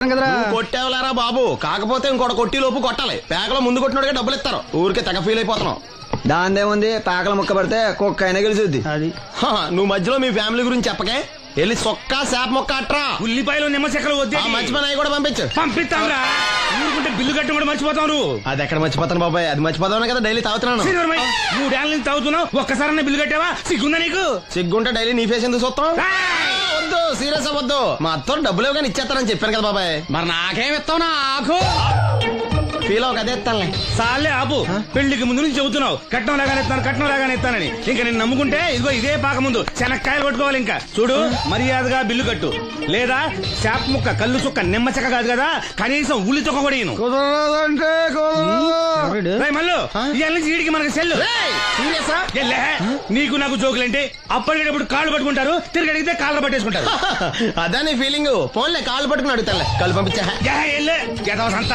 కొట్టేవలేరా బాబు, కాకపోతే ఇంకోటి కొట్టి లోపు కొట్టాలి. పేకలో ముందు కొట్టినోడిగా డబ్బులు ఇస్తారు. ఊరికే తెగ ఫీల్ అయిపోతున్నావు. దాందేముంది, పేకల ముక్క పడితే కుక్క అయినా గెలిచుద్ది. అది నువ్వు మధ్యలో మీ ఫ్యామిలీ గురించి చెప్పకే. వెళ్ళి సొక్క శాప మొక్క అట్రా. ఉల్లిపాయలు నిమ్మచెక్కలు వద్దే. మంచి పని అవి కూడా పంపించు. పంపిస్తాంరా. ఊరుకుంటే బిల్లు కట్టడం కూడా మర్చిపోతావు. అది ఎక్కడ మర్చిపోతాను బాబాయ్, అది మర్చిపోతాను కదా డైలీ తాగుతున్నాను. 3 ఏళ్ళ నుంచి తాగుతున్నావు, ఒక్కసారి బిల్లు కట్టావా? సిగ్గుందా నీకు? సిగ్గుంటే డైలీ నీ ఫేస్ ఎందుకు చూస్తాం? వద్దు, సీరియస్ అవ్వద్దు. మా అత్తో డబ్బులు కానీ ఇచ్చేస్తానని చెప్పాను కదా బాబాయ్. మరి నాకేం ఇస్తావు? నాకు ఫీల్ అవ్వక అదే ఇస్తానులే. సాలే ఆపు. పెళ్లికి ముందు నుంచి చెబుతున్నావు కట్నం లాగానే ఇస్తాను, కట్నం లాగానే ఇస్తానని. ఇంకా నేను నమ్ముకుంటే ఇదిగో ఇదే పాక ముందు శనక్కాయలు కొట్టుకోవాలి. ఇంకా చూడు, మర్యాదగా బిల్లు కట్టు, లేదా చేప ముక్క, కళ్ళు చుక్క, నిమ్మ చెక్క కాదు కదా, కనీసం ఉల్లి చుక్క కూడా ఇను. మళ్ళీ ఇవాళ నుంచి వీడికి మనకి సెల్లు. నీకు నాకు జోకులంటే అప్పటికేటప్పుడు కాళ్ళు పట్టుకుంటారు, తిరిగి అడిగితే కాళ్ళు పట్టేసుకుంటారు. అదే నీ ఫీలింగ్. ఫోన్లే కాళ్ళు పట్టుకుని అడుగుతానులే. కళ్ళు పంపించా. సంత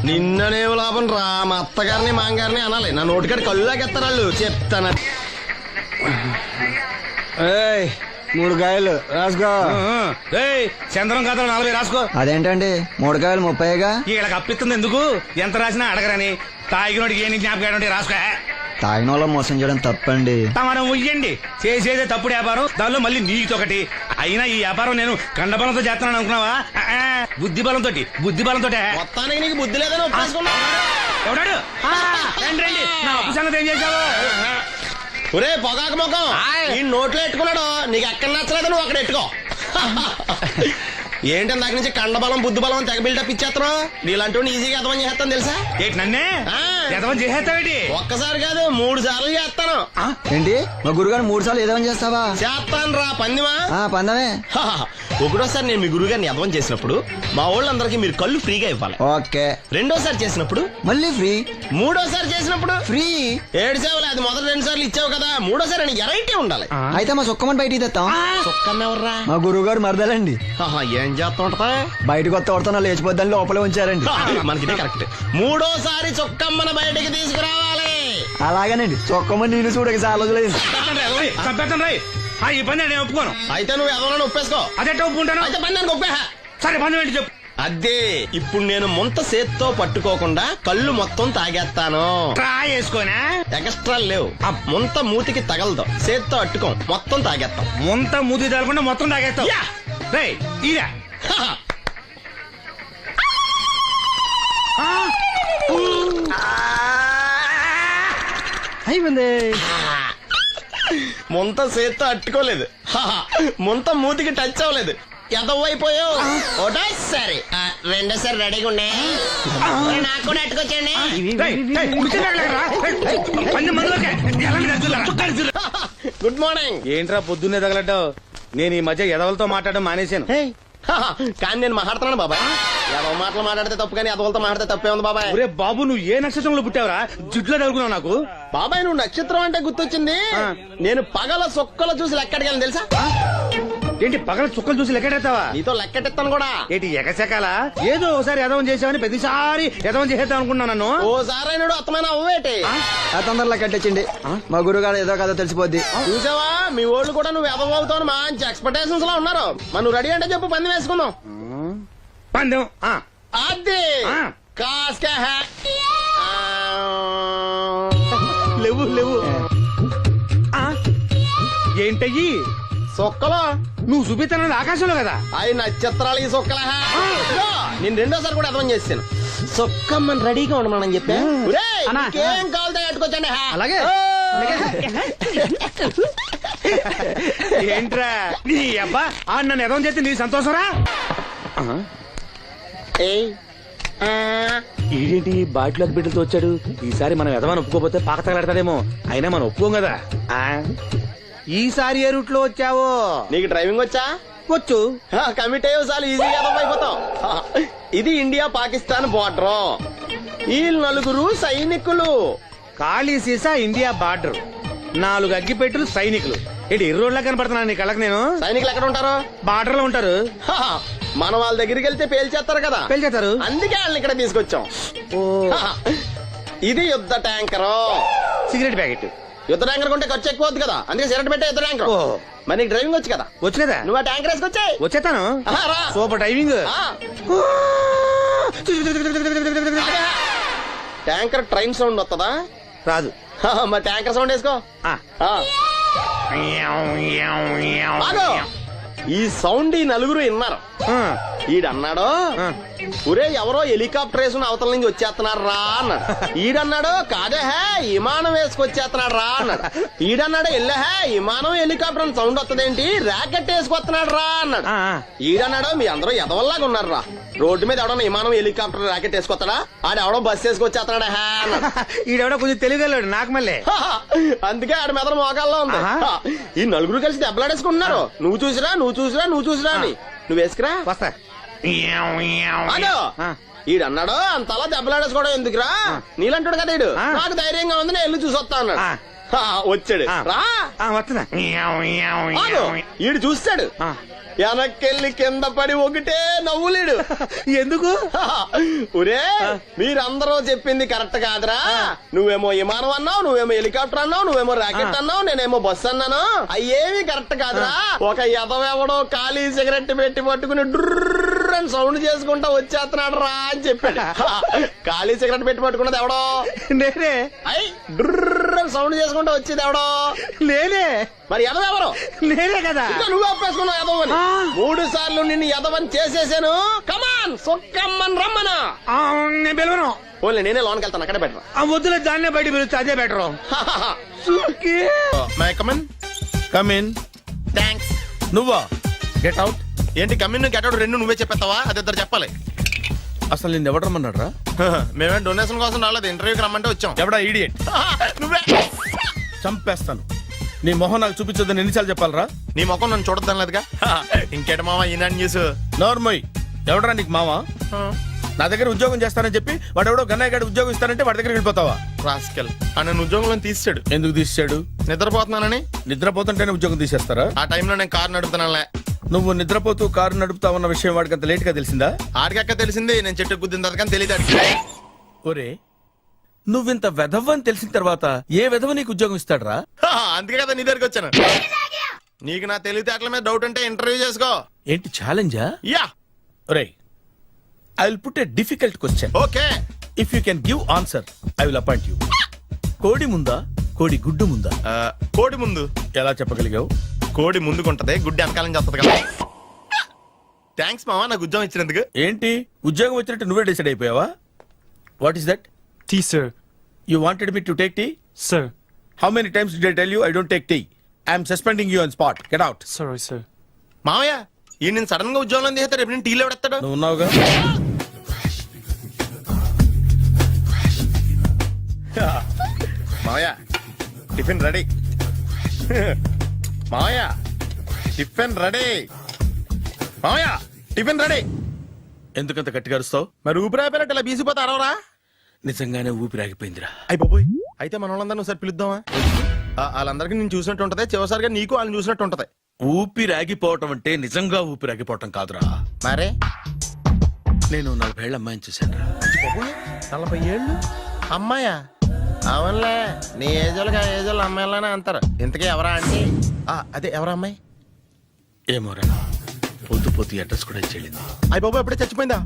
నిన్ననేం లాభం రా. మా అత్తగారిని మాంగారిని అనాలి. నా నోటికాడ కళ్ళు లాగెత్తారు వాళ్ళు. చెప్తాను. 3 కాయలు రాసుకో. చంద్రం కథలు 40 రాసుకో. అదేంటండి 3 కాయలు 30గా? వీళ్ళకి అప్పిస్తుంది ఎందుకు? ఎంత రాసినా అడగరని. తాగినోడికి ఏ జ్ఞాపకం రాసుకో. తాగిన వాళ్ళ మోసం చేయడం తప్పండి. మనం ఉయ్యండి, చేసేదే తప్పుడు వ్యాపారం, దానిలో మళ్ళీ నీతోకటి. అయినా ఈ వ్యాపారం నేను కండబలంతో చేస్తున్నాను అనుకున్నావా? బుద్ధి బలంతో. మొత్తానికి నీకు బుద్ధి లేదని ఒప్పేసుకున్నా. ఎవడాడు? రండి, నా అప్పు సంగతి ఏం చేశావు? ఒరే పొగాకు ముఖం, ఈ నోట్లో ఎట్టుకున్నాడు. నీకు ఎక్కడ నచ్చలేదు, నువ్వు అక్కడ ఎట్టుకో. ఏంటి దాని నుంచి కండబలం బుద్ధి బలం తెగ బిల్డప్ ఇచ్చేస్తున్నావు. నీలాంటి ఈజీగా అర్థం చేస్తాను తెలుసా? ఏంటి నన్నే అర్థం చేసేస్తావేంటి? ఒక్కసారి కాదు 3 సార్లు చేస్తాను. ఏంటి మా గురుగారు 3 సార్లు ఏదైనా చేస్తావా? చేస్తాను రా పందిమా. పందమే. ఒకటోసారి నేను మీ గురువు గారిని అర్థం చేసినప్పుడు మా వాళ్ళందరికీ మీరు కళ్ళు ఫ్రీగా ఇవ్వాలి. ఓకే. రెండోసారి చేసినప్పుడు మళ్ళీ ఫ్రీ. మూడోసారి చేసినప్పుడు ఫ్రీ. 7 సేవలు. అది మొదటి 2 సార్లు ఇచ్చావు కదా, మూడోసారి ఎరైటీ ఉండాలి. అయితే మా సుక్కమని బయటికి తెస్తాం. సుక్కమ్మ ఎవర్రా? మా గురువు గారు మరదలండి. ఏం చేస్తా ఉంటదా? బయటకు వస్తా లేచిపోద్దని లోపలే ఉంచారండి. మనకి కరెక్ట్. మూడోసారి చొక్కమ్మని బయటికి తీసుకురావాలి. అలాగేనండి. చొక్కమ్మ నేను చూడక చాలా రోజులైంది. ఈ పని నేను ఒప్పుకోను. అయితే నువ్వు ఎవరైనా ఒప్పేసుకో. అదే ఒప్పుకుంటాను. అయితే పని నేను ఒప్పేహా. సరే పని ఏంటి చెప్పు. అదే ఇప్పుడు నేను ముంత చేత్తో పట్టుకోకుండా కళ్ళు మొత్తం తాగేస్తాను. ట్రై చేసుకోనా? ఎక్స్ట్రా లేవు. ముంత మూతికి తగలదు, చేత్తో అట్టుకోం, మొత్తం తాగేస్తాం. ముంత మూతి తగలకుండా మొత్తం తాగేస్తాం. ఇదా అయిపోయింది. ముంత చేత్తో అట్టుకోలేదు, ముంత మూతికి టచ్ అవ్వలేదు. ఎంతవైపోయావు? ఒకటోసారి రెండోసారి రెడీగా ఉండే. నాకు కూడా అట్టుకొచ్చండి. Good morning. ఏంట్రా పొద్దున్నే తగలడ్డావు? నేను ఈ మధ్య ఎదవలతో మాట్లాడడం మానేశాను. కానీ నేను మాట్లాడుతున్నాను బాబాయ్. ఎదవ మాటలు మాట్లాడితే తప్పు, కానీ ఎదవలతో మాట్లాడితే తప్పే ఉంది బాబాయ్. ఒరే బాబు, నువ్వు ఏ నక్షత్రంలో పుట్టావురా? జుట్లో తగులుకున్నావు నాకు. బాబాయ్ నువ్వు నక్షత్రం అంటే గుర్తొచ్చింది. నేను పగల సొక్కలు చూసి లెక్కడికి తెలుసా? ఏంటి పగల చుక్కలు చూసి లెక్కెడతావా? నీతో లెక్కెట్టాను కూడా. ఏంటి ఎగసెకాల? ఏదో ఒకసారి ఎదవం చేసావని ప్రతిసారి ఎదవం చేసేద్దాం అనుకున్నా నన్ను. ఓసారి అయినాడు అత్తమైన అవ్వేటి. తొందరలో కట్టించండి. మా గురుగారు ఏదో కదా తెలిసిపోద్ది. చూసావా, మీ వాళ్ళు కూడా నువ్వు ఎదవవుతావు మంచి ఎక్స్పెక్టేషన్స్ లో ఉన్నారు. మరి నువ్వు రెడీ అంటే చెప్పు, పందెం వేసుకుందాం. పందెం అది కాస్కా. లేవు లేవు. ఏంటయ్యి సొక్కలో? నువ్వు చూపిస్తానది ఆకాశంలో కదా. అవి నక్షత్రాలు ఈ సొక్కల. నేను రెండోసారి కూడా అర్థం చేస్తాను. సొక్కమ్మని రెడీగా ఉండమని చెప్పా. ఏం కావాలితే కట్టుకోవచ్చండి. అలాగే. ఏంట్రా నీ అబ్బా నన్ను ఎదవం చేస్తే నీ సంతోషరా? ఏంటి బాటిలోకి బిడ్డలతో వచ్చాడు? ఈసారి మనం ఎదవని ఒప్పుకోపోతే పాక తగలాడతాడేమో. అయినా మనం ఒప్పుకోం కదా. ఈసారి ఏ రూట్ లో వచ్చావో? నీకు డ్రైవింగ్ వచ్చా? వచ్చు. కమిట్ అయ్యే సార్లు ఈజీగా అయిపోతాం. ఇది ఇండియా పాకిస్తాన్ బోర్డర్. ఈ 4 సైనికులు. ఖాళీ సీసా ఇండియా బార్డర్, 4 అగ్గిపెట్టులు సైనికులు. ఏంటి ఎర్రోడ్లా కనపడుతున్నాను నీ కళ్ళకి నేను? సైనికులు ఎక్కడ ఉంటారు? బార్డర్ లో ఉంటారు. మనం వాళ్ళ దగ్గరికి వెళ్తే పేల్చేస్తారు కదా. పేల్చేస్తారు. అందుకే వాళ్ళని ఇక్కడ తీసుకొచ్చాం. ఇది యుద్ధ ట్యాంకరు. Cigarette packet. యుద్ధ ట్యాంకర్ కొంటే ఖర్చు ఎక్కువ అవుతుంది కదా, అందుకే సిగరెట్ పెట్టే యుద్ధ ట్యాంకర్. ఓ. మరి నీకు డ్రైవింగ్ వచ్చు కదా, వచ్చినదా నువ్వు ఆ ట్యాంకర్ వేసుకొచ్చాయి. వచ్చేతాను. రా. Super driving. Tanker train sound వస్తుందా? రాదు. మరి ట్యాంకర్ సౌండ్ వేసుకో. ఆ. ఆగు. ఈ సౌండ్ ఈ నలుగురు విన్నారు. ఆ. ఈడన్నాడు, ఆ. ఒరే ఎవరో హెలికాప్టర్ వేసుకుని అవతల నుంచి వచ్చేస్తున్నారు రా అన్నాడు. ఈడన్నాడు, కాదే హే విమానం వేసుకొచ్చేస్తున్నాడు రా అన్నాడు. ఈడన్నాడు, ఎల్లే హే విమానం హెలికాప్టర్ అని సౌండ్ వస్తుందేంటి, ర్యాకెట్ వేసుకొస్తున్నాడు రా అన్నాడు. ఆ. ఈడన్నాడు, మీ అందరూ ఎదవల్లాగా ఉన్నారు రా, రోడ్డు మీద ఎవడన్నా విమానం హెలికాప్టర్ ర్యాకెట్ వేసుకొస్తాడా, ఆడెవడో బస్సు వేసుకొచ్చేస్తున్నాడు హే అన్నాడు. ఈడెవడో కొంచెం తెలియగలడు నాకు మళ్ళీ. అందుకే ఆడ మెదడు మోకాల్లో ఉంది. ఆహా. ఈ నలుగురు కలిసి దెబ్బలాడేసుకుంటున్నారు. నువ్వు చూసిరా అని. నువ్వు వేసుకురా. వస్తా. ఆగు. ఆ. ఈడన్నాడు, అంతలా దెబ్బలాడేసుకోవడం ఎందుకురా, నీలంటాడు కదా ఈడు, ఆ. నాకు ధైర్యంగా ఉంది, నేను వెళ్ళి చూసి వస్తా అన్నాడు. ఆ. వచ్చాడు. ఆ. రా. వస్తున్నా. ఆగు. ఈడు చూస్తాడు, ఆ. వెనక్కెళ్ళి కింద పడి ఒకటే నవ్వులేడు. ఎందుకు? ఒరే మీరందరూ చెప్పింది కరెక్ట్ కాదురా, నువ్వేమో విమానం అన్నావు, నువ్వేమో హెలికాప్టర్ అన్నావు, నువ్వేమో రాకెట్ అన్నావు, నేనేమో బస్సు అన్నాను, అయ్యేవి కరెక్ట్ కాదురా. ఒక ఎదవెవడో ఖాళీ సిగరెట్ పెట్టి పట్టుకుని డ్రర్ అని సౌండ్ చేసుకుంటా వచ్చేస్తున్నాడు రా అని చెప్పాడు. ఖాళీ సిగరెట్ పెట్టి పట్టుకున్నది ఎవడో నేనే. అయ్యి డ్రర్ అని సౌండ్ చేసుకుంటా వచ్చేది ఎవడో నేనే. మరి ఎదవెవరు? నేనే కదా. ఇంకా నువ్వు ఒప్పేసుకున్నావు ఎదవని. 3 సార్లు నిన్ను ఎదవని చేసేసాను. కమాన్ సొక్కమ్మన్ రమ్మనా. నేను పిలవను. ఓన్లీ నేనే లోన్కి వెళ్తాను, అక్కడే బెటర్. ఆ వద్దులే, దాన్నే బయట పిలుస్తా, అదే బెటరు. కమిన్. థ్యాంక్స్. నువ్వా? Get out. ఏంటి కమిన్ గెట్ అవుట్ రెండు నువ్వే చెప్పేస్తావా? అది ఇద్దరు చెప్పాలి. అసలు నేను ఎవడు రమ్మన్నాడు రా? మేమే డొనేషన్ కోసం రాలేదు, ఇంటర్వ్యూకి రమ్మంటే వచ్చాం. ఎవడా ఈడియట్? నువ్వే. చంపేస్తాను. నీ మొహం నాకు చూపించొద్దని ఎన్నిసార్లు చెప్పాలరా? నీ ముఖం నన్ను చూడద్దాం లేదుగా. ఇంకేట మావా ఈనాడు న్యూస్. నోర్మోయ్. ఎవడరా నీకు మావా? నా దగ్గర ఉద్యోగం చేస్తానని చెప్పి వాడు ఎవడో గన్నయ్య గారి ఉద్యోగం ఇస్తానంటే వాడి దగ్గర వెళ్ళిపోతావా? రాస్కెల్ నన్ను ఉద్యోగంలో తీసాడు. ఎందుకు తీసాడు? నిద్రపోతున్నానని. నిద్రపోతుంటేనే ఉద్యోగం తీసేస్తారా? ఆ టైంలో నేను కారు నడుపుతున్నానులే. నువ్వు నిద్రపోతూ కారు నడుపుతా ఉన్న విషయం వాడికి అంత లేట్ గా తెలిసిందా? ఆడికక్క తెలిసింది, నేను చెట్టు గుద్దిన తర్వాత కానీ తెలియదు. ఒరే, నువ్వింత వెధవ్ అని తెలిసిన తర్వాత ఏ వెధవ నీకు ఉద్యోగం ఇస్తాడరా? అందుకే కదా నీ దగ్గరికి వచ్చాను. నీకు నా తెలివితేటల మీద డౌట్ ఉంటే ఇంటర్వ్యూ చేసుకో. ఏంటి ఛాలెంజా? యా. ఒరే, I will put a difficult question. Okay. If you can give answer I will appoint you. కోడి ముందా, కోడి గుడ్డు ముందా? కోడి ముందు. ఎలా చెప్పగలిగావు? కోడి ముందుకుంటది, గుడ్డి వెనకాలని చేస్తుంది కదా. థ్యాంక్స్ మావా నాకు ఉద్యోగం ఇచ్చినందుకు. ఏంటి ఉద్యోగం వచ్చినట్టు నువ్వే డిసైడ్ అయిపోయావా? What is that? Tea, sir. You wanted me to take tea? Sir. How many times did I tell you I don't take tea? I am suspending you on spot. Get out. Sorry, sir. మావయ్య ఈ నేను sudden గా ఉద్యోగంలో తీస్తాడు, రేపు నేను టీలో ఎవడెత్తాడు? నువ్వు ఉన్నావుగా. మావయ్య టిఫిన్ రెడీ. మావయ్య టిఫిన్ రెడీ. మావయ్య టిఫిన్ రెడీ. ఎందుకంత గట్టిగా అరుస్తావు? మరి ఊపిరాయిపోయినట్టు ఇలా బీసిపోతే అరవరా? నిజంగానే ఊపిరాగిపోయిందిరా. అయిపోయి అయితే మన వాళ్ళందరినీ ఒకసారి పిలుద్దామా? వాళ్ళందరికీ నేను చూసినట్టు ఉంటది, చివరిసారిగా నీకు వాళ్ళని చూసినట్టు ఉంటది. ఊపిరాగిపోవటం అంటే నిజంగా ఊపిరాగిపోవటం కాదురా. మరే నేను 40 ఏళ్ల అమ్మాయిని చూశాను రా. 40 ఏళ్ళు అమ్మాయా? అవునులే, నీ ఏజోళ్ళకి ఆ ఏజోళ్ళు అమ్మాయిలానే అంటారు. ఇంతకీ ఎవరా అంటే? అదే ఎవరా అమ్మాయి? ఏమోరా, పొద్దు పొద్దు అడ్రస్ కూడా చెల్లింది. అయిపోయి ఎప్పుడే చచ్చిపోయిందా?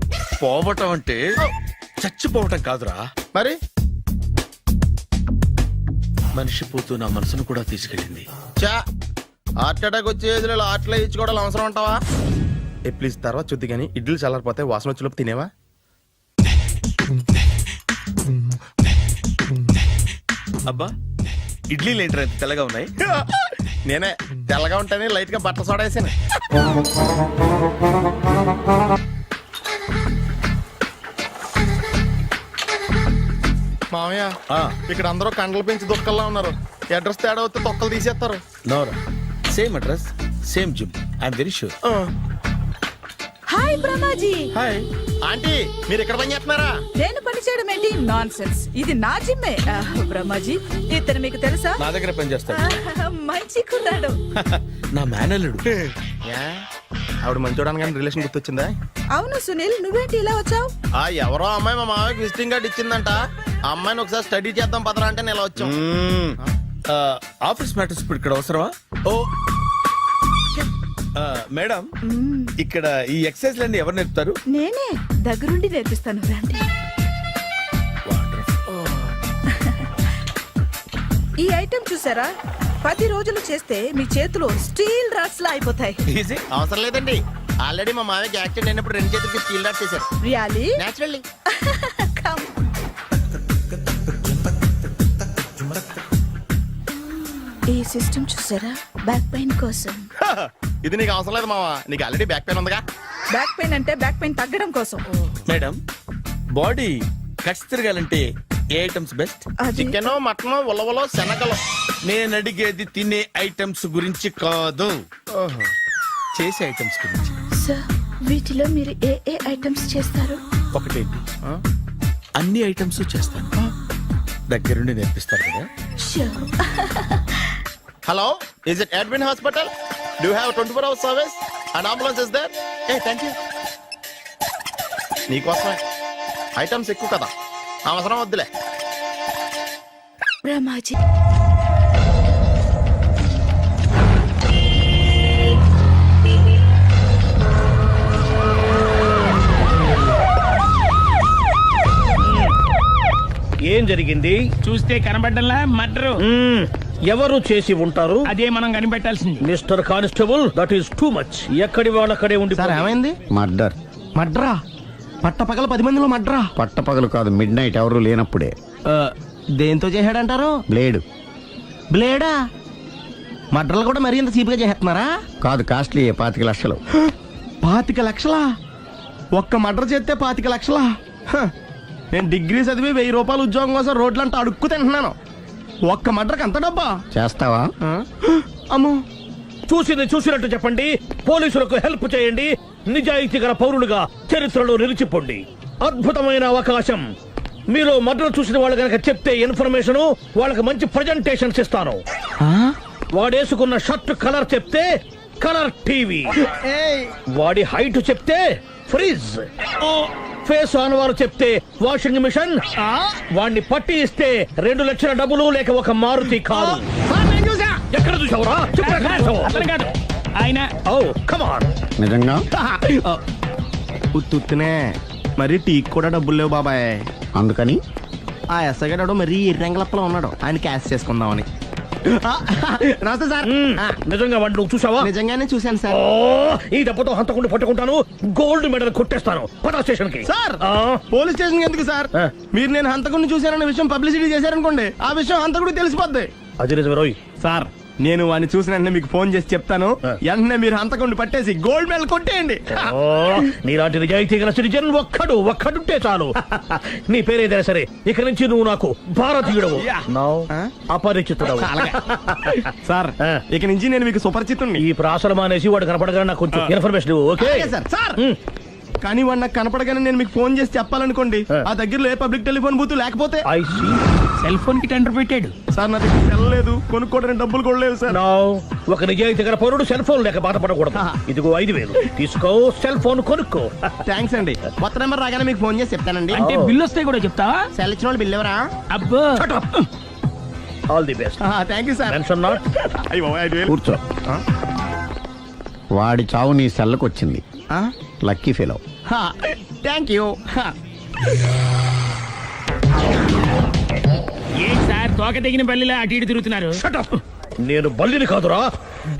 పోవటం అంటే చచ్చిపోవటం కాదురా, మరి మనిషి పోతూ నా మనసును కూడా తీసుకెళ్ళింది. చా హార్ట్ అటాక్ వచ్చే ఏజ్లో హార్ట్లో ఇచ్చుకోవడం అవసరం ఉంటావా? ప్లీజ్ తర్వాత చూద్ది కానీ ఇడ్లీ చల్లారిపోతే వాసన వచ్చేలోపు తినేవా? అబ్బా, ఇడ్లీలు ఏంట్రా ఇంత తెల్లగా ఉన్నాయి? నేనే తెల్లగా ఉంటానే లైట్ గా బట్టలు సోడేసాను. మామయ్య ఇక్కడ అందరూ కండలు పెంచి దుక్కల్లా ఉన్నారు. అడ్రస్ తేడా వస్తే తొక్కలు తీసేస్తారు. నోరా, same address same gym. I'm very sure. Hi Brahmaji. Hi aunty, మీరు ఇక్కడ పని చేస్తున్నారా? నేను పని చేయడం ఏంటి? Nonsense. ఇది నా జిమ్మే. బ్రహ్మాజీ ఇతను మీకు తెలుసా? నా దగ్గర పని చేస్తాడు. మంచి కుర్రాడు. నా మేనల్లుడు. ఆవిడ మంచోడానికి కానీ రిలేషన్ గుర్తొచ్చిందా? అవును సునీల్, నువ్వేంటి ఇలా వచ్చావు? ఎవరో అమ్మాయి మా మామయ్యకి విజిటింగ్ కార్డు ఇచ్చిందంట. ఆ అమ్మాయిని ఒకసారి స్టడీ చేద్దాం పదరా అంటే నేను ఇలా వచ్చాం. ఆఫీస్ మ్యాటర్స్ ఇప్పుడు ఇక్కడ అవసరమా? ఓ మేడం, ఇక్కడ ఈ ఎక్సర్సైజ్ లన్నీ ఎవరు నేర్పుతారు? నేనే దగ్గరుండి నేర్పిస్తాను రండి. ఈ ఐటెం చూసారా, 10 రోజులు చేస్తే మీ చేతులు స్టీల్ రాట్స్ లా అయిపోతాయి. ఈజీ, అవసరం లేదండి. ఆల్రెడీ మా మామయ్యకి యాక్సిడెంట్ అయినప్పుడు 2 చేతులకి స్టీల్ డాట్ చేశారు. Really naturally. కమ్. ఈ సిస్టమ్ చూసారా, బ్యాక్ పెయిన్ కోసం. ఇది నీకు అవసరం లేదు మావా, నీకు ఆల్రెడీ బ్యాక్ పెయిన్ ఉందిగా. బ్యాక్ పెయిన్ అంటే బ్యాక్ పెయిన్ తగ్గడం కోసం. మేడం, బాడీ కట్స్ తిరగాలంటే ఏ ఐటమ్స్ బెస్ట్? అది చికెన్, మటన్, ఉలవలో, శనగలు. నేను అడిగేది తినే ఐటమ్స్ గురించి కాదు, చేసే ఐటమ్స్ గురించి. సార్, వీటిలో మీరు ఏ ఏ ఐటమ్స్ చేస్తారు? ఒకటేంటి, అన్ని ఐటమ్స్ చేస్తాను. దగ్గరుండి నేర్పిస్తారు కదా. Sure. Hello, is it admin hospital? Do have 24 hours service and ambulance is there? ఏ థ్యాంక్ యూ. నీకోసమే. ఐటమ్స్ ఎక్కువ కదా, అవసరం వద్దులే. రమాజీ, ఏం జరిగింది? చూస్తే కనబడ్డంలా మర్డరు. ఎవరు చేసి ఉంటారు? అదే మనం కనిపెట్టాల్సింది. Mister constable, that is too much. ఎక్కడి వాళ్ళక్కడే ఉండి సార్ ఏమైంది? మర్డర్. మడ్రా పట్టపగల 10 మందిలో మడ్రా. పట్టపగలు కాదు, మిడ్ నైట్ ఎవరు లేనప్పుడే. దేంతో చేశాడంటారు? బ్లేడ్. బ్లేడా? మడ్రలు కూడా మరీ ఇంత చీప్గా చేస్తున్నారా? కాదు, కాస్ట్లీ 25 లక్షలు. 25 లక్షలా? ఒక్క మడ్ర చేస్తే 25 లక్షలా? హ, నేను డిగ్రీ చదివి 1000 రూపాయలు ఉద్యోగం కోసం రోడ్లంతా అడుక్కు తింటున్నాను. ఒక్క మడ్రకు అంత డబ్బా? చేస్తావా? అమ్మో, చూసింది చూసినట్టు చెప్పండి. పోలీసులకు హెల్ప్ చేయండి. నిజాయితీ గల పౌరులుగా చరిత్రలో నిలిచిపోండి. అద్భుతమైన అవకాశం. మీలో మర్డర్ చూసిన వాళ్ళు కనుక చెప్తే ఇన్ఫర్మేషన్, వాళ్ళకి మంచి ప్రజెంటేషన్స్ ఇస్తాను. వాడేసుకున్న షర్ట్ కలర్ చెప్తే కలర్ టీవీ, వాడి హైట్ చెప్తే ఫ్రిజ్, ఫేస్ ఆన్ వారు చెప్తే వాషింగ్ మిషన్, వాడిని పట్టి ఇస్తే 2 లక్షల డబ్బులు లేక ఒక మారుతి కారు. ఎక్కడ చూసావురా? అతను కాదు ఆయన. Oh come on. నిజంగా? ఉత్తునే మరి టీకి కూడా డబ్బులు లేవు బాబాయ్. అందుకని ఆ ఎస్ఐ గారు మరీ ఎర్రంగలప్పలో ఉన్నాడు, ఆయన క్యాష్ చేసుకుందామని. నమస్తే సార్. నిజంగా వాడిని నువ్వు చూసావా? నిజంగానే చూశాను సార్. ఈ దెబ్బతో హంతకుండా పట్టుకుంటాను, గోల్డ్ మెడల్ కొట్టేస్తాను. పదా స్టేషన్ కి. సార్, పోలీస్ స్టేషన్ ఎందుకు సార్? మీరు నేను హంతకుడిని చూశానన్న విషయం పబ్లిసిటీ చేశారనుకోండి, ఆ విషయం హంతకుడికి తెలిసిపోద్ది. అది నిజమే రోయ్. సార్, నేను వాడిని చూసిన వెంటనే మీకు ఫోన్ చేసి చెప్తాను. వెంటనే మీరు హంతకుడిని పట్టేసి గోల్డ్ మెడల్ కొట్టేయండి. నీలాంటి నిజాయితీ గల సిటిజన్ ఒక్కడుంటే చాలు. నీ పేరేదైనా సరే, ఇక నుంచి నువ్వు నాకు భారతీయుడవు, అపరిచితుడవు. సార్, ఇక నుంచి నేను మీకు సుపరిచితుణ్ణి. ఈ ప్రాసలు మానేసి వాడు కనపడగానే నాకు కొంచెం ఇన్ఫర్మేషన్ ఇవ్వు, ఓకే? సార్ సార్, కానీ వాడు నాకు కనపడగానే నేను మీకు ఫోన్ చేసి చెప్పాలనుకోండి, ఆ దగ్గరలో ఏ పబ్లిక్ టెలిఫోన్ బూత్ లేకపోతే. I see. సెల్ ఫోన్ కి టెండర్ పెట్టాడు. సార్, నా దగ్గర సెల్ లేదు, కొనుక్కోవడానికి డబ్బులు కూడా లేవు సార్. ఒక నిజాయితీ గల పౌరుడు సెల్ ఫోన్ లేక బాధపడకూడదు. ఇదిగో 5000 తీసుకో, సెల్ ఫోన్ కొనుక్కో. థ్యాంక్స్ అండి. కొత్త నెంబర్ రాగానే మీకు ఫోన్ చేసి చెప్తానండి. అంటే బిల్ వస్తే కూడా చెప్తావా? సెల్ ఇచ్చిన వాళ్ళు బిల్ ఎవరా? అబ్బో, all the best. Thank you sir. Tension not. కూర్చో. వాడి చావు నీ సెల్లకు వచ్చింది. Lucky fellow. Thank you. ఏంటి సార్ తోక తెగిన బల్లిలా అటు ఇటు తిరుగుతున్నారు? నేను బల్లిని కాదురా,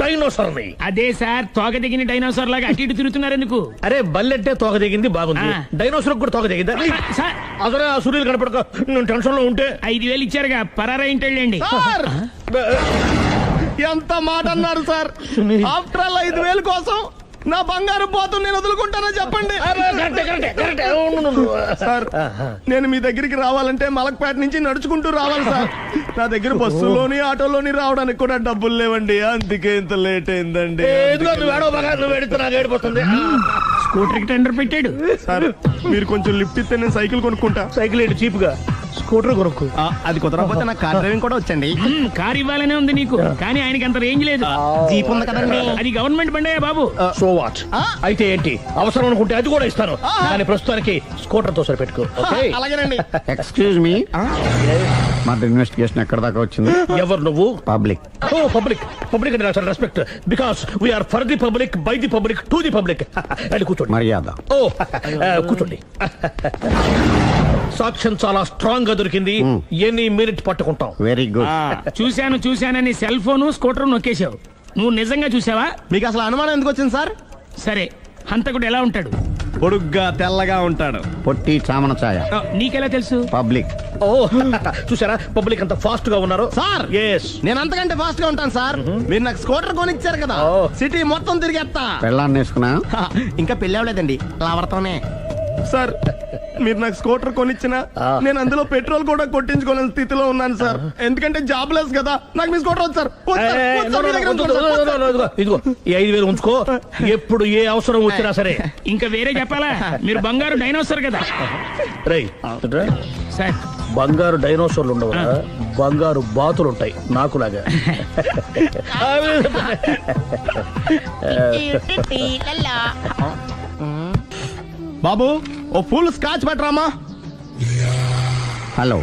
డైనోసార్ని. అదే సార్, తోక తెగిన డైనోసార్ లాగా అటు ఇటు తిరుగుతున్నారు ఎందుకు? అరే, బల్లెట్టే తోక దిగింది బాగుంది, డైనోసార్ కూడా తోక దిగిందా? సార్, అదరే ఆ సూర్యులు కనపడక నేను టెన్షన్ లో ఉంటే. 5000 ఇచ్చారుగా, పరారా ఇంటండి. ఎంత మాట అన్నారు సార్? ఆఫ్టర్ ఆల్ 5000 కోసం నా బంగారు పోతు నేను వదులుకుంటానో చెప్పండి సార్. నేను మీ దగ్గరికి రావాలంటే మలక్పేట నుంచి నడుచుకుంటూ రావాలి సార్. నా దగ్గర బస్సులోని ఆటోలోని రావడానికి కూడా డబ్బులు లేవండి, అందుకే ఇంత లేట్ అయిందండి. స్కూటర్ కి టెండర్ పెట్టాడు సార్, మీరు కొంచెం లిఫ్ట్ ఇస్తే నేను సైకిల్ కొనుక్కుంటా. సైకిల్ ఏంటి చీప్ గా? స్కూటర్ కొనుక్కు. అది కుదరకపోతే నాకు కార్ డ్రైవింగ్ కూడా వచ్చండి. కారు ఇవ్వాలనే ఉంది నీకు, కానీ ఆయనకి అంత రేంజ్ లేదు. జీప్ ఉంది కదండి. అది గవర్నమెంట్ బండే బాబు. So what? అయితే ఏంటి, అవసరం అనుకుంటే అది కూడా ఇస్తాను, కానీ ప్రస్తుతానికి స్కూటర్ తో సరిపెట్టుకో. ఓకే? అలాగేనండి. ఎక్స్క్యూజ్ మీ, మర్డర్ ఇన్వెస్టిగేషన్ ఎక్కడ దాకా వచ్చింది? ఎవరు నువ్వు? పబ్లిక్. ఓ పబ్లిక్. పబ్లిక్ అంటే నాకు respect, because we are for the public, by the public, to the public. అది కూర్చోండి. మర్యాద. ఓ కూర్చోండి. సాక్ష్యం చాలా స్ట్రాంగ్ గా దొరికింది, ఎన్ని మినిట్ పట్టుకుంటాం. Very good. చూశానని సెల్ ఫోన్ స్కూటర్ నొక్కేశావు. నువ్వు నిజంగా చూసావా? మీకు అసలు అనుమానం ఎందుకు వచ్చింది సార్? సరే, హంతకుడు ఎలా ఉంటాడు? పొడుగ్గా తెల్లగా ఉంటాడు. పొట్టి చామన ఛాయ. నీకెలా తెలుసు? పబ్లిక్. ఓ చూసారా పబ్లిక్ అంత ఫాస్ట్ గా ఉన్నారు. సార్ ఎస్, నేను అంతకంటే ఫాస్ట్ గా ఉంటాను సార్. మీరు నాకు స్కూటర్ కొనిచ్చారు కదా, సిటీ మొత్తం తిరిగేస్తా. పెళ్ళాన్ని వేసుకున్నా? ఇంకా పెళ్లి అవ్వలేదండి, లావర్తోనే. సార్ మీరు నాకు స్కూటర్ కొనిచ్చిన నేను అందులో పెట్రోల్ కూడా కొట్టించుకోలేని స్థితిలో ఉన్నాను సార్. ఎందుకంటే జాబ్ లెస్ కదా. నాకు మీ స్కూటర్ వద్దు సార్. ఇదిగో ఈ 5,000 ఉంచుకో, ఎప్పుడు ఏ అవసరం వచ్చినా సరే. ఇంకా వేరే చెప్పాలా? మీరు బంగారు డైనోసార్ కదా. రై సార్, బంగారు డైనోసార్లు ఉండవు, బంగారు బాతులు ఉంటాయి నాకులాగా. బాబు ఓ ఫుల్ స్కాచ్ పట్టరామా. హలో.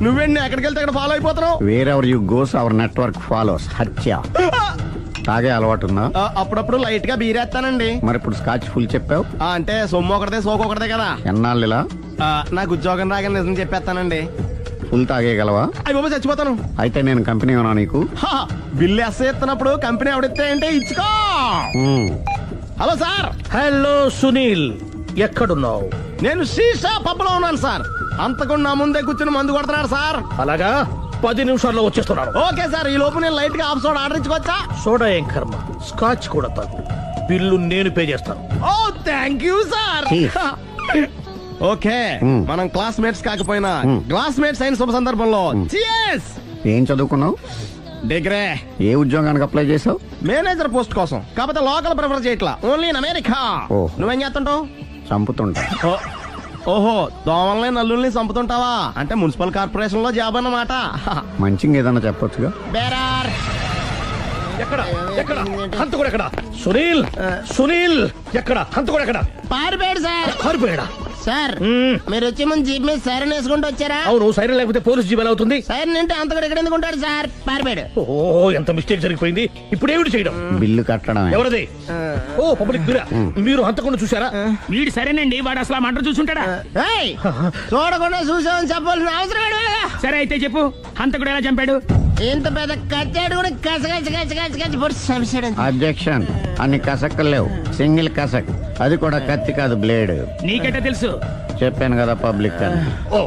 నువ్వేండి ఎక్కడికి వెళ్తే అక్కడ ఫాలో అయిపోతున్నావు? Wherever you goes our network follows. హత్య. తాగే అలవాటు ఉందా? అప్పుడప్పుడు లైట్ గా బీరేస్తానండి. మరి ఇప్పుడు స్కాచ్ ఫుల్ చెప్పావు అంటే సొమ్ము ఒకటిదే సోకు ఒకటిదే కదా. ఎన్నాళ్ళు ఇలా? నాకు ఉద్యోగం రాగానే నిజం చెప్పేస్తానండి. ఫుల్ తాగేయగలవా? అయ్యి బాబు చచ్చిపోతాను. అయితే నేను కంపెనీ ఉన్నా నీకు? బిల్లు ఎస్ఐ ఎత్తినప్పుడు కంపెనీ ఎవడిస్తే అంటే ఇచ్చుకో. Hello sir. హలో సునీల్, ఎక్కడున్నావు? నేను శీషా పబ్లో ఉన్నాను సార్. అంతకుండా నా ముందే కూర్చుని మందు కొడుతున్నాడు సార్. అలాగా, 10 నిమిషాల్లో వచ్చేస్తున్నాను. Okay sir. ఈ లోపు నేను లైట్ గా హాఫ్ సోడా ఆర్డర్ ఇచ్చుకోవచ్చా? సోడా ఏం కర్మ, స్కాచ్ కూడా తాగు. బిల్లు నేను పే చేస్తాను. ఓ థ్యాంక్ యూ సార్. ఓకే, మనం క్లాస్మేట్స్ కాకపోయినా క్లాస్మేట్స్ అయిన శుభ సందర్భంలో cheers. ఏం చదువుకున్నావు? డిగ్రీ. ఏ ఉద్యోగానికి అప్లై చేసావు? మేనేజర్ పోస్ట్ కోసం. కాకపోతే లోకల్ ప్రిఫర్ చేయట్లా, ఓన్లీ ఇన్ అమెరికా. ఓ. నువ్వేం చేస్తుంటావు? చంపుతుంటా. ఓహో, దోమల్ని నల్లుల్ని చంపుతుంటావా? అంటే మున్సిపల్ కార్పొరేషన్ లో జాబ్ అన్నమాట. మంచిగా ఏదన్నా చెప్పొచ్చుగా. బేరార్. ఎక్కడ ఎక్కడ హంతకుడు ఎక్కడ? సునీల్, సునీల్ ఎక్కడ? హంతకుడు ఎక్కడ? పారిపోయాడు సార్. పారిపోయాడా? సార్ మీరు వచ్చే ముందు జీప్ మీద సైరన్ వేసుకుంటూ వచ్చారా? అవును, సైరన్ లేకపోతే పోలీస్ జీవన్ అవుతుంది. సైరన్ అంటే అంతకుడు ఎక్కడ ఎందుకు ఉంటాడు సార్? పారిపోయాడు. ఓ ఎంత మిస్టేక్ జరిగిపోయింది. ఇప్పుడు ఏమిటి చేయడం? బిల్లు కట్టడమే. ఎవరది? ఓ పబ్లిక్ మీరా? మీరు హంతకుండా చూసారా? వీడు సరేనండి, వాడు అసలు ఆ మంట చూసుంటాడా? ఏయ్, చూడకుండా చూసామని చెప్పాల్సిన అవసరం లేదు. సరే అయితే చెప్పు, హంతకుడు ఎలా చంపాడు? ఇంత పెద్ద కచ్చాడు కూడా కచ్చ పొడి చంపేశాడు. అబ్జెక్షన్. అన్ని కసక్కలు లేవు, సింగిల్ కసక్. అది కూడా కత్తి కాదు, బ్లేడ్. నీకెట్టా తెలుసు? చెప్పాను కదా పబ్లిక్ అని. Oh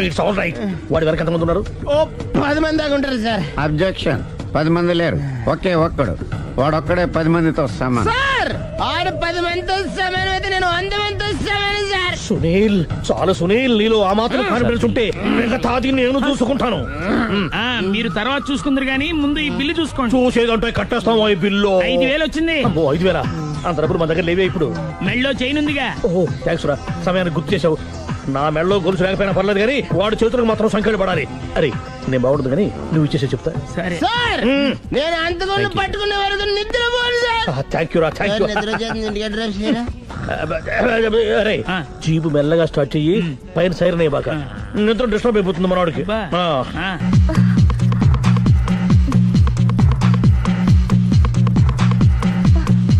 it's all right. వాడి వరకు ఎంతమంది ఉన్నారు? ఓ 10 మంది దాకా ఉంటారు సార్. అబ్జెక్షన్. 10 మంది లేరు, ఒకే ఒక్కడు. వాడొక్కడే 10 మందితో సమానం. సార్ ఆడు 10 మందితో సమానం అయితే నేను 100 మందితో సమానం సార్. సునీల్, చాలు సునీల్, నీలో ఆ మాత్రం కాన్ఫిడెన్స్ ఉంటే మిగతాది నేను చూసుకుంటాను. మీరు తర్వాత చూసుకుందరు గానీ ముందు ఈ బిల్లు చూసుకోండి. చూసేదంటే కట్టేస్తాం ఈ బిల్లు. 5,000 వచ్చింది. అమ్మో 5,000? అంత డబ్బులు మన దగ్గర లేవే ఇప్పుడు. మెళ్ళో చైన్ ఉందిగా. ఓహో థ్యాంక్స్ రా, సమయానికి గుర్తు చేసావు. నా మెడలో గొలుసు లేకపోయినా పర్లేదు కానీ వాడి చేతులకు మాత్రం సంఖ్యలు పడాలి. అరే నేను బాగుంటుంది కానీ నువ్వు ఇచ్చేసే చెప్తా. సరే సార్ నేను అంతకుండా పట్టుకునే వరకు నిద్రపోను సార్. థ్యాంక్ యూ రా, థ్యాంక్ యూ. నిద్ర వచ్చేస్తుంది, ఇంటికి డ్రైవ్ చేయరా? అరే జీపు మెల్లగా స్టార్ట్ చెయ్యి, పైన సైరన్ అయ్యి బాక నిద్ర డిస్టర్బ్ అయిపోతుంది మనవాడికి. బా.